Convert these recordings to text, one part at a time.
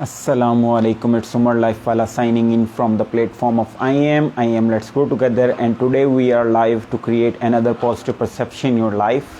Assalamu alaikum, it's Umar Lifewala signing in from the platform of I am, let's grow together, and today we are live to create another positive perception in your life.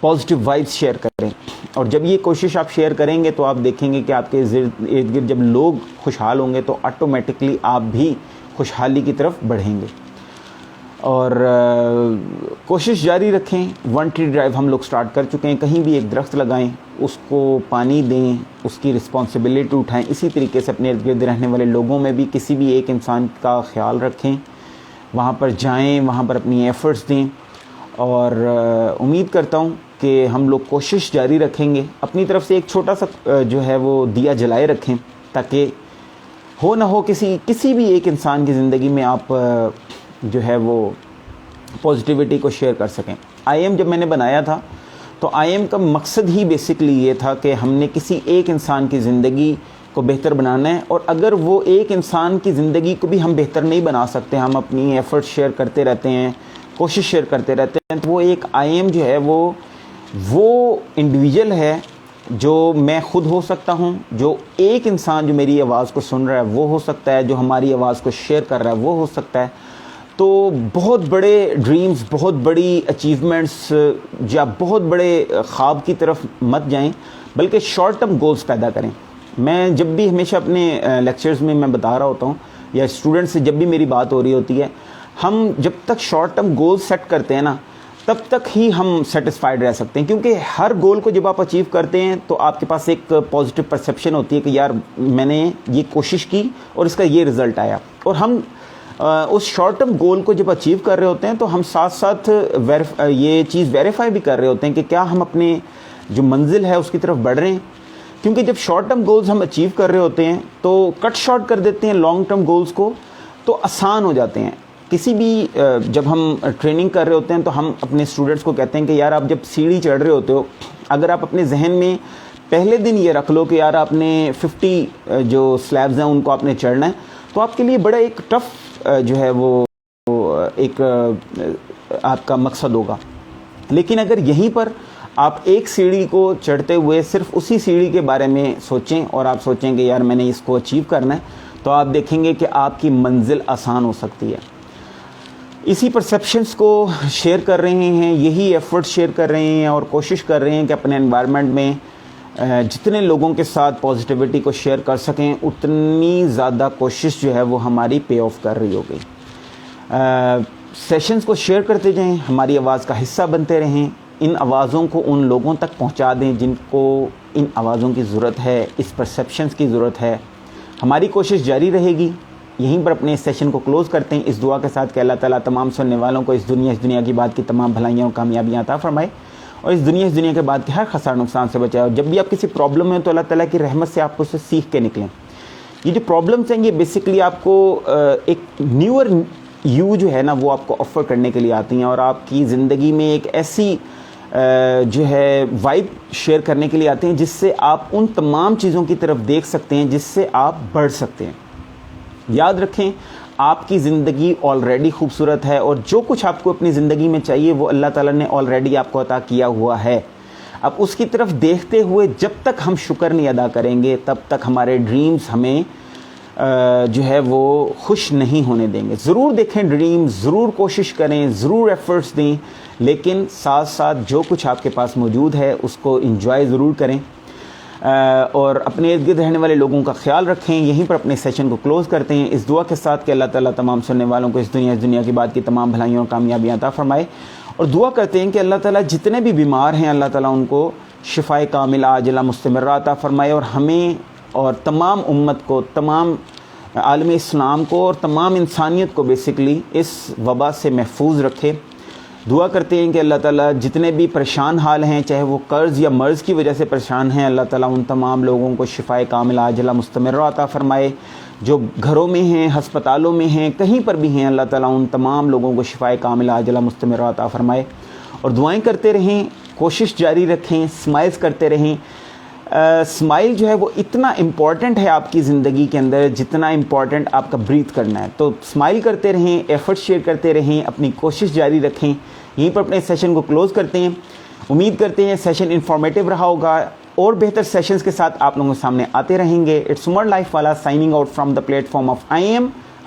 Positive vibes share کریں. اور جب یہ کوشش آپ share کریں گے تو آپ دیکھیں گے کہ آپ کے ارد گرد جب لوگ خوشحال ہوں گے تو آٹومیٹکلی آپ بھی خوشحالی کی طرف بڑھیں گے. اور کوشش جاری رکھیں. 1 ٹری ڈرائیو ہم لوگ سٹارٹ کر چکے ہیں. کہیں بھی ایک درخت لگائیں, اس کو پانی دیں, اس کی رسپانسبلٹی اٹھائیں. اسی طریقے سے اپنے ارد گرد رہنے والے لوگوں میں بھی کسی بھی ایک انسان کا خیال رکھیں, وہاں پر جائیں, وہاں پر اپنی ایفرٹس دیں. اور امید کرتا ہوں کہ ہم لوگ کوشش جاری رکھیں گے. اپنی طرف سے ایک چھوٹا سا جو ہے وہ دیا جلائے رکھیں, تاکہ ہو نہ ہو کسی بھی ایک انسان کی زندگی میں آپ جو ہے وہ پازیٹیوٹی کو شیئر کر سکیں. آئی ایم جب میں نے بنایا تھا تو آئی ایم کا مقصد ہی بیسکلی یہ تھا کہ ہم نے کسی ایک انسان کی زندگی کو بہتر بنانا ہے. اور اگر وہ ایک انسان کی زندگی کو بھی ہم بہتر نہیں بنا سکتے, ہم اپنی ایفرٹ شیئر کرتے رہتے ہیں, کوشش شیئر کرتے رہتے ہیں, تو وہ ایک آئی ایم جو ہے وہ انڈیویجول ہے جو میں خود ہو سکتا ہوں, جو ایک انسان جو میری آواز کو سن رہا ہے وہ ہو سکتا ہے, جو ہماری آواز کو شیئر کر رہا ہے وہ ہو سکتا ہے. تو بہت بڑے ڈریمز, بہت بڑی اچیومنٹس یا بہت بڑے خواب کی طرف مت جائیں, بلکہ شارٹ ٹرم گولز پیدا کریں. میں جب بھی ہمیشہ اپنے لیکچرز میں بتا رہا ہوتا ہوں, یا اسٹوڈنٹ سے جب بھی میری بات ہو رہی ہوتی ہے, ہم جب تک شارٹ ٹرم گول سیٹ کرتے ہیں نا, تب تک ہی ہم سیٹسفائیڈ رہ سکتے ہیں. کیونکہ ہر گول کو جب آپ اچیو کرتے ہیں تو آپ کے پاس ایک پازیٹیو پرسیپشن ہوتی ہے کہ یار میں نے یہ کوشش کی اور اس کا یہ رزلٹ آیا. اور ہم اس شارٹ ٹرم گول کو جب اچیو کر رہے ہوتے ہیں تو ہم ساتھ ساتھ یہ چیز ویریفائی بھی کر رہے ہوتے ہیں کہ کیا ہم اپنے جو منزل ہے اس کی طرف بڑھ رہے ہیں. کیونکہ جب شارٹ ٹرم گولز ہم اچیو کر رہے ہوتے ہیں تو کٹ شارٹ کر دیتے ہیں لانگ ٹرم گولز کو, تو آسان ہو جاتے ہیں. کسی بھی جب ہم ٹریننگ کر رہے ہوتے ہیں تو ہم اپنے اسٹوڈنٹس کو کہتے ہیں کہ یار آپ جب سیڑھی چڑھ رہے ہوتے ہو, اگر آپ اپنے ذہن میں پہلے دن یہ رکھ لو کہ یار آپ نے 50 جو سلیبز ہیں ان کو آپ نے چڑھنا ہے, تو آپ کے لیے بڑا ایک ٹف جو ہے وہ ایک آپ کا مقصد ہوگا. لیکن اگر یہیں پر آپ ایک سیڑھی کو چڑھتے ہوئے صرف اسی سیڑھی کے بارے میں سوچیں اور آپ سوچیں کہ یار میں نے اس کو اچیو کرنا ہے, تو آپ دیکھیں گے کہ آپ کی منزل آسان ہو سکتی ہے. اسی پرسیپشنز کو شیئر کر رہے ہیں, یہی ایفرٹ شیئر کر رہے ہیں اور کوشش کر رہے ہیں کہ اپنے انوائرمنٹ میں جتنے لوگوں کے ساتھ پازیٹیوٹی کو شیئر کر سکیں, اتنی زیادہ کوشش جو ہے وہ ہماری پے آف کر رہی ہوگی. سیشنز کو شیئر کرتے جائیں, ہماری آواز کا حصہ بنتے رہیں, ان آوازوں کو ان لوگوں تک پہنچا دیں جن کو ان آوازوں کی ضرورت ہے, اس پرسیپشنز کی ضرورت ہے. ہماری کوشش جاری رہے گی. یہیں پر اپنے اس سیشن کو کلوز کرتے ہیں اس دعا کے ساتھ کہ اللہ تعالیٰ تمام سننے والوں کو اس دنیا کی بات کی تمام بھلائیاں اور کامیابیاں عطا فرمائے, اور اس دنیا کے بعد کے ہر خسار نقصان سے بچائے. اور جب بھی آپ کسی پرابلم میں تو اللہ تعالیٰ کی رحمت سے آپ کو اسے سیکھ کے نکلیں. یہ جو پرابلمس ہیں یہ بیسکلی آپ کو ایک نیور یو جو ہے نا وہ آپ کو آفر کرنے کے لیے آتی ہیں, اور آپ کی زندگی میں ایک ایسی جو ہے وائب شیئر کرنے کے لیے آتے ہیں جس سے آپ ان تمام چیزوں کی طرف دیکھ سکتے ہیں جس سے آپ بڑھ سکتے ہیں. یاد رکھیں آپ کی زندگی آلریڈی خوبصورت ہے, اور جو کچھ آپ کو اپنی زندگی میں چاہیے وہ اللہ تعالیٰ نے آلریڈی آپ کو عطا کیا ہوا ہے. اب اس کی طرف دیکھتے ہوئے جب تک ہم شکر نہیں ادا کریں گے تب تک ہمارے ڈریمز ہمیں جو ہے وہ خوش نہیں ہونے دیں گے. ضرور دیکھیں ڈریمز, ضرور کوشش کریں, ضرور ایفرٹس دیں, لیکن ساتھ ساتھ جو کچھ آپ کے پاس موجود ہے اس کو انجوائے ضرور کریں, اور اپنے ارد گرد رہنے والے لوگوں کا خیال رکھیں. یہیں پر اپنے سیشن کو کلوز کرتے ہیں اس دعا کے ساتھ کہ اللہ تعالیٰ تمام سننے والوں کو اس دنیا کی بات کی تمام بھلائیوں اور کامیابیاں عطا فرمائے, اور دعا کرتے ہیں کہ اللہ تعالیٰ جتنے بھی بیمار ہیں اللہ تعالیٰ ان کو شفائے کاملہ عاجلہ مستمرہ عطا فرمائے, اور ہمیں اور تمام امت کو, تمام عالم اسلام کو اور تمام انسانیت کو بیسکلی اس وبا سے محفوظ رکھے. دعا کرتے ہیں کہ اللہ تعالیٰ جتنے بھی پریشان حال ہیں, چاہے وہ قرض یا مرض کی وجہ سے پریشان ہیں, اللہ تعالیٰ ان تمام لوگوں کو شفائے کاملہ عاجلہ مستمرہ عطا فرمائے. جو گھروں میں ہیں, ہسپتالوں میں ہیں, کہیں پر بھی ہیں, اللہ تعالیٰ ان تمام لوگوں کو شفائے کاملہ عاجلہ مستمرہ عطا فرمائے. اور دعائیں کرتے رہیں, کوشش جاری رکھیں, اسمائلز کرتے رہیں. اسمائل جو ہے وہ اتنا امپورٹنٹ ہے آپ کی زندگی کے اندر جتنا امپورٹنٹ آپ کا بریتھ کرنا ہے. تو اسمائل کرتے رہیں, ایفرٹ شیئر کرتے رہیں, اپنی کوشش جاری رکھیں. یہیں پر اپنے سیشن کو کلوز کرتے ہیں. امید کرتے ہیں سیشن انفارمیٹیو رہا ہوگا, اور بہتر سیشنز کے ساتھ آپ لوگوں کے سامنے آتے رہیں گے. اٹس عمر لائف والا signing out from the plate form of I am.